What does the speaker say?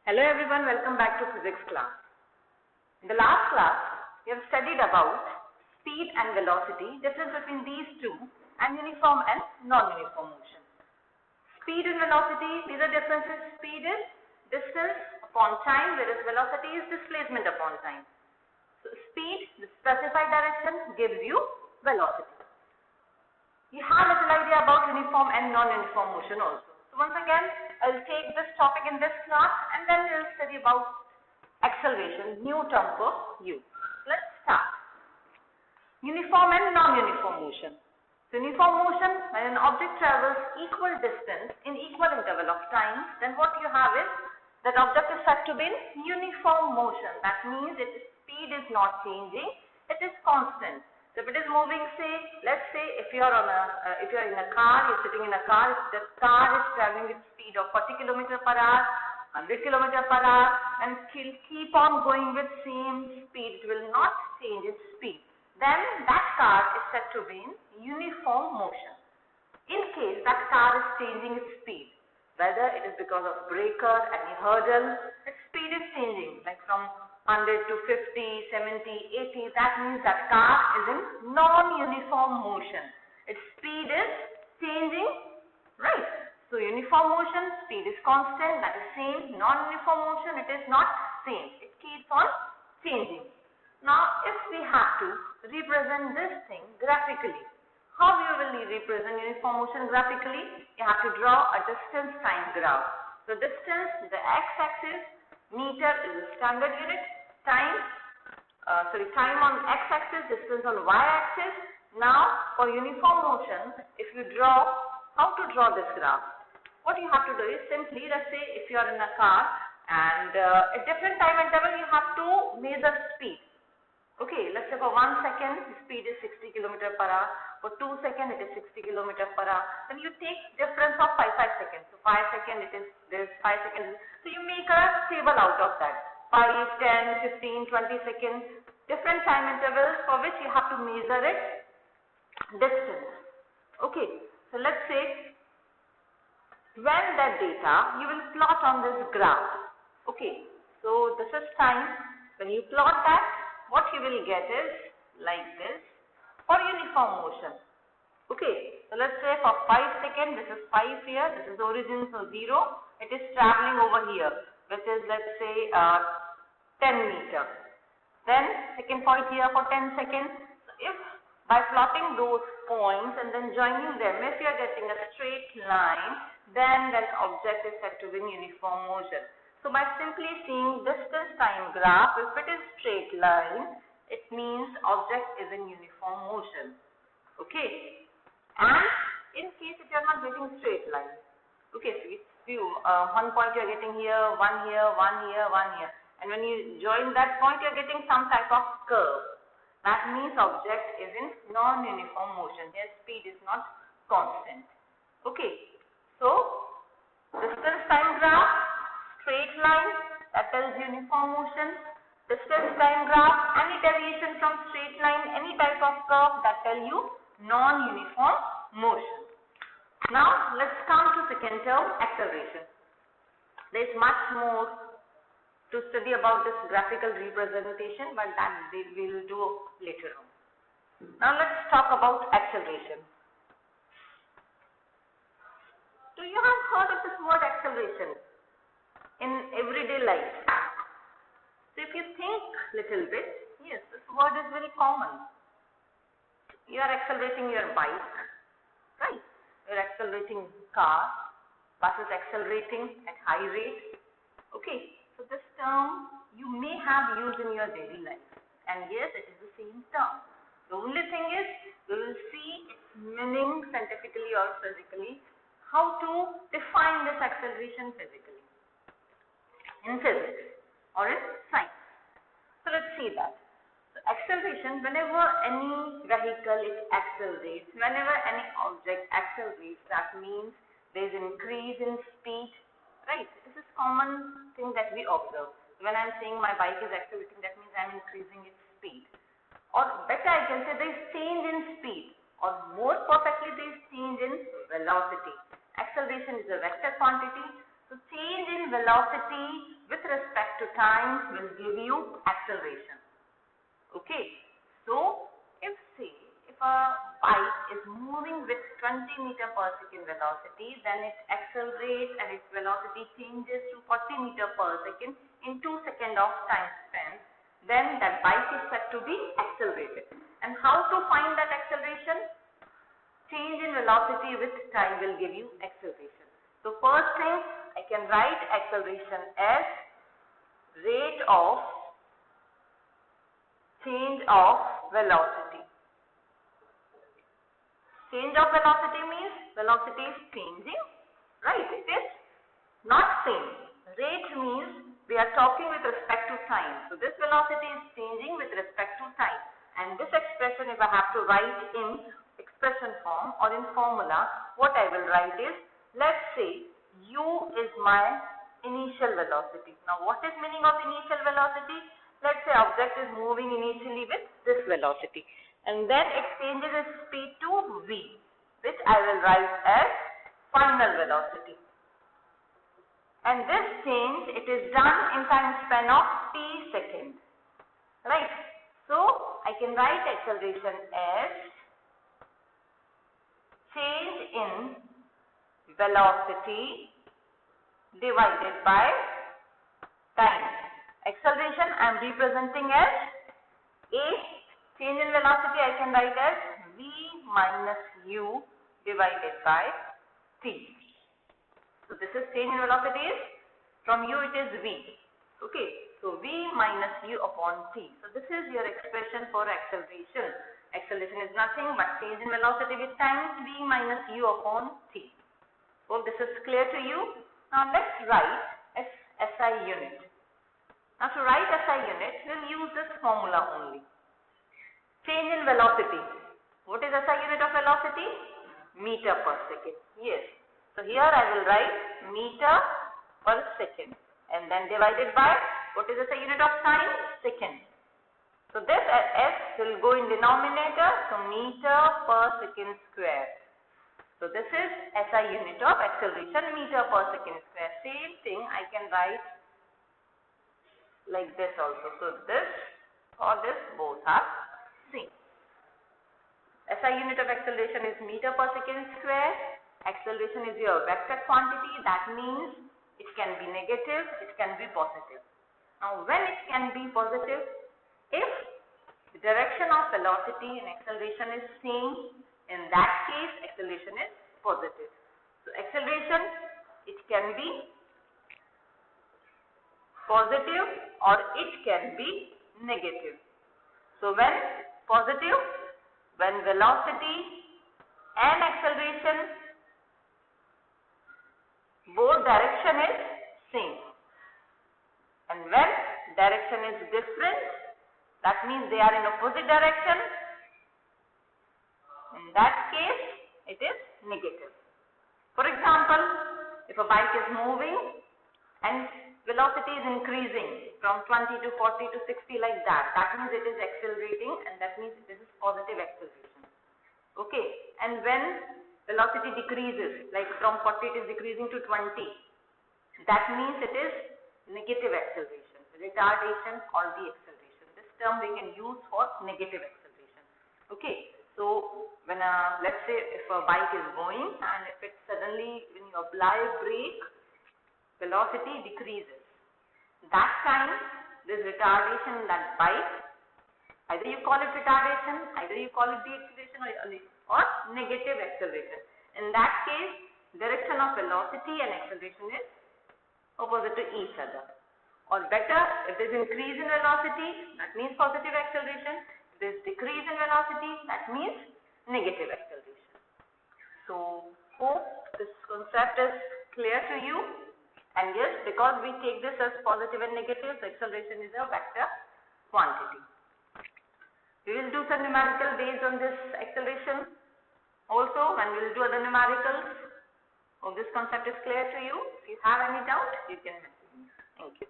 Hello everyone, welcome back to physics class. In the last class, we have studied about speed and velocity, difference between these two, and uniform and non-uniform motion. Speed and velocity, these are differences. Speed is distance upon time, whereas velocity is displacement upon time. So speed, the specified direction, gives you velocity. You have a little idea about uniform and non-uniform motion also. So once again, I will take this topic in this class and then we will study about acceleration, new term for you. Let's start. Uniform and non-uniform motion. So uniform motion, when an object travels equal distance in equal interval of time, then what you have is that object is said to be in uniform motion. That means its speed is not changing, it is constant. So if it is moving, say, let's say if you are in a car, you're sitting in a car, if the car is traveling with speed of 40 km per hour, 100 km per hour, and keep on going with same speed, it will not change its speed. Then that car is said to be in uniform motion. In case that car is changing its speed, whether it is because of breaker, any hurdle, its speed is changing, like from 100 to 50, 70, 80, that means that car is in non-uniform motion. Its speed is changing, right? So uniform motion, speed is constant, that is same. Non-uniform motion, it is not same. It keeps on changing. Now, if we have to represent this thing graphically, how you will represent uniform motion graphically? You have to draw a distance time graph. So distance, the x-axis, meter is the standard unit, time on x-axis, distance on y-axis. Now for uniform motion, if you draw, how to draw this graph? What you have to do is simply, let's say if you are in a car and at different time interval you have to measure speed. Okay, let's say for 1 second the speed is 60 km per hour, for 2 seconds it is 60 km per hour. Then you take difference of 5 seconds. So 5 seconds it is this, 5 seconds. So you make a table out of that. 5, 10, 15, 20 seconds, different time intervals for which you have to measure it distance. Okay, so let's say when that data you will plot on this graph. Okay, so this is time. When you plot that, what you will get is like this for uniform motion. Okay, so let's say for 5 seconds, this is 5 here, this is origin, so 0, it is traveling over here, which is let's say 10 meter. Then second point here for 10 seconds. So if by plotting those points and then joining them, if you are getting a straight line, then that object is said to be in uniform motion. So by simply seeing distance time graph, if it is straight line, it means object is in uniform motion. Okay. And in case if you are not getting straight line, okay, so it's few, one point you are getting here, one here, one here, one here, and when you join that point you are getting some type of curve. That means object is in non-uniform motion. Here speed is not constant. Okay, so distance time graph, straight line, that tells uniform motion. Distance time graph, any deviation from straight line, any type of curve, that tell you non-uniform motion. Now let's come to second term, acceleration. There is much more to study about this graphical representation, but that we will do later on. Now let's talk about acceleration. Do you have heard of this word acceleration in everyday life? So if you think little bit, yes, this word is very common. You are accelerating your bike, right? You are accelerating car, bus is accelerating at high rate. Okay, so this term you may have used in your daily life, and yes, it is the same term. The only thing is, we will see its meaning scientifically or physically, how to define this acceleration physically, in physics or in science. So let's see that. So acceleration, whenever any vehicle it accelerates, whenever any object accelerates, that means there is increase in speed, right? This is common thing that we observe. When I am saying my bike is accelerating, that means I am increasing its speed. Or better I can say there is change in speed, or more perfectly there is change in velocity. Acceleration is a vector quantity. So change in velocity with with respect to time will give you acceleration. Okay, so if a bike is moving with 20 meter per second velocity, then it accelerates and its velocity changes to 40 meter per second in 2 seconds of time span, then that bike is said to be accelerated. And how to find that acceleration? Change in velocity with time will give you acceleration. So first thing, I can write acceleration as rate of change of velocity. Change of velocity means velocity is changing, right? It is not same. Rate means we are talking with respect to time. So this velocity is changing with respect to time. And this expression, if I have to write in expression form or in formula, what I will write is, let's say u is my initial velocity. Now what is meaning of initial velocity? Let's say object is moving initially with this velocity, and then it changes its speed to v, which I will write as final velocity. And this change, it is done in time span of t seconds, right? So I can write acceleration as change in velocity divided by time. Acceleration I am representing as a change in velocity, I can write as v minus u divided by t. So this is change in velocity is, from u it is v. Okay, so v minus u upon t. So this is your expression for acceleration. Acceleration is nothing but change in velocity with time, v minus u upon t. Hope this is clear to you. Now let's write SI unit. Now to write SI unit, we'll use this formula only. Change in velocity. What is SI unit of velocity? Meter per second. Yes. So here I will write meter per second, and then divided by, what is SI unit of time? Second. So this S will go in denominator, so meter per second square. So this is SI unit of acceleration, meter per second square. Same thing I can write like this also. So this or this both are same. SI unit of acceleration is meter per second square. Acceleration is your vector quantity. That means it can be negative, it can be positive. Now when it can be positive, if the direction of velocity and acceleration is same, in that case acceleration is positive. So acceleration, it can be positive or it can be negative. So when positive, when velocity and acceleration both direction is same, and when direction is different, that means they are in opposite direction, in that case it is negative. For example, if a bike is moving and velocity is increasing from 20 to 40 to 60 like that, that means it is accelerating, and that means this is positive acceleration. Okay, and when velocity decreases, like from 40 it is decreasing to 20, that means it is negative acceleration, retardation or deceleration. This term we can use for negative acceleration. Okay, so when let's say if a bike is going and if it suddenly, when you apply brake, velocity decreases, that time this retardation in that bike, either you call it retardation, either you call it deceleration or negative acceleration. In that case, direction of velocity and acceleration is opposite to each other. Or better, if there is increase in velocity, that means positive acceleration. If there is decrease in velocity, that means negative acceleration. So, hope this concept is clear to you. And yes, because we take this as positive and negative, so acceleration is a vector quantity. We will do some numerical based on this acceleration also, when we will do other numericals. Hope this concept is clear to you. If you have any doubt, you can message me. Thank you.